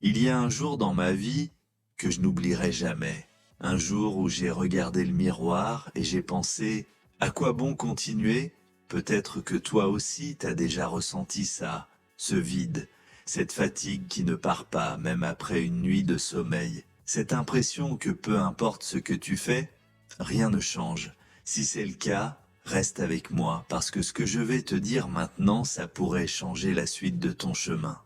Il y a un jour dans ma vie que je n'oublierai jamais. Un jour où j'ai regardé le miroir et j'ai pensé, à quoi bon continuer? Peut-être que toi aussi t'as déjà ressenti ça, ce vide, cette fatigue qui ne part pas même après une nuit de sommeil. Cette impression que peu importe ce que tu fais, rien ne change. Si c'est le cas, reste avec moi parce que ce que je vais te dire maintenant, ça pourrait changer la suite de ton chemin.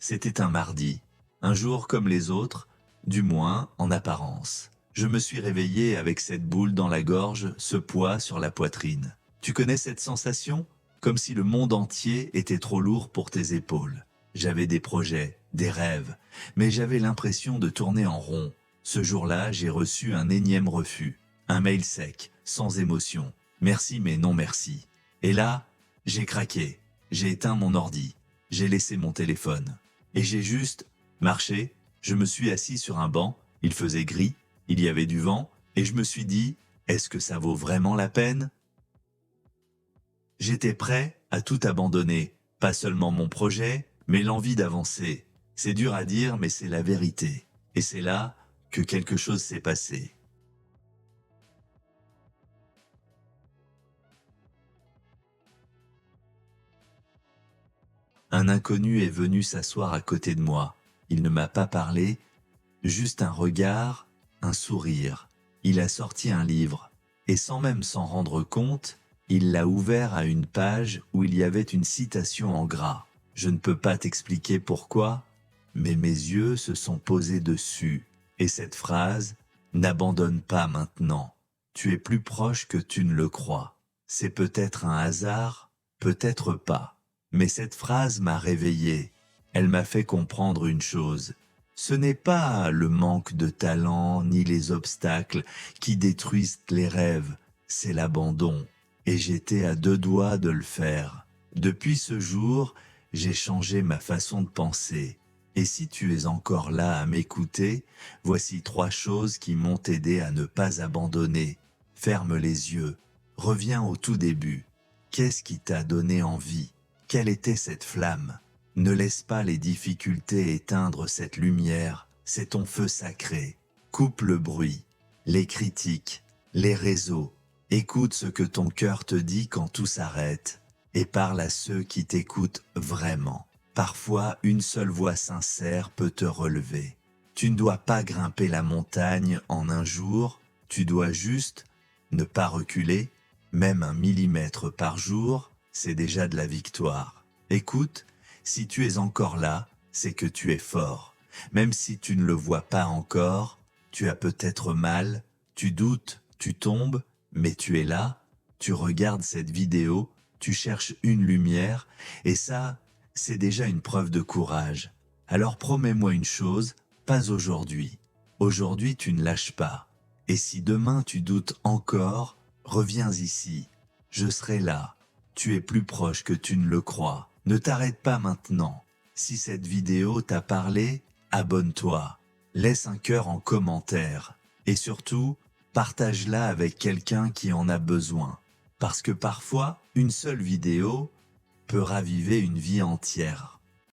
C'était un mardi, un jour comme les autres, du moins en apparence. Je me suis réveillé avec cette boule dans la gorge, ce poids sur la poitrine. Tu connais cette sensation? Comme si le monde entier était trop lourd pour tes épaules. J'avais des projets, des rêves, mais j'avais l'impression de tourner en rond. Ce jour-là, j'ai reçu un énième refus. Un mail sec, sans émotion. Merci mais non merci. Et là, j'ai craqué. J'ai éteint mon ordi. J'ai laissé mon téléphone. Et j'ai juste marché, je me suis assis sur un banc, il faisait gris, il y avait du vent, et je me suis dit, est-ce que ça vaut vraiment la peine? J'étais prêt à tout abandonner, pas seulement mon projet, mais l'envie d'avancer. C'est dur à dire, mais c'est la vérité. Et c'est là que quelque chose s'est passé. Un inconnu est venu s'asseoir à côté de moi. Il ne m'a pas parlé, juste un regard, un sourire. Il a sorti un livre, et sans même s'en rendre compte, il l'a ouvert à une page où il y avait une citation en gras. Je ne peux pas t'expliquer pourquoi, mais mes yeux se sont posés dessus. Et cette phrase, n'abandonne pas maintenant. Tu es plus proche que tu ne le crois. C'est peut-être un hasard, peut-être pas. Mais cette phrase m'a réveillé. Elle m'a fait comprendre une chose. Ce n'est pas le manque de talent ni les obstacles qui détruisent les rêves, c'est l'abandon. Et j'étais à deux doigts de le faire. Depuis ce jour, j'ai changé ma façon de penser. Et si tu es encore là à m'écouter, voici 3 choses qui m'ont aidé à ne pas abandonner. Ferme les yeux, reviens au tout début. Qu'est-ce qui t'a donné envie? Quelle était cette flamme? Ne laisse pas les difficultés éteindre cette lumière, c'est ton feu sacré. Coupe le bruit, les critiques, les réseaux. Écoute ce que ton cœur te dit quand tout s'arrête et parle à ceux qui t'écoutent vraiment. Parfois, une seule voix sincère peut te relever. Tu ne dois pas grimper la montagne en un jour, tu dois juste ne pas reculer, même 1 millimètre par jour, c'est déjà de la victoire. Écoute, si tu es encore là, c'est que tu es fort. Même si tu ne le vois pas encore, tu as peut-être mal, tu doutes, tu tombes, mais tu es là, tu regardes cette vidéo, tu cherches une lumière, et ça, c'est déjà une preuve de courage. Alors promets-moi une chose, pas aujourd'hui. Aujourd'hui, tu ne lâches pas. Et si demain tu doutes encore, reviens ici. Je serai là. Tu es plus proche que tu ne le crois. Ne t'arrête pas maintenant. Si cette vidéo t'a parlé, abonne-toi. Laisse un cœur en commentaire. Et surtout, partage-la avec quelqu'un qui en a besoin. Parce que parfois, une seule vidéo peut raviver une vie entière.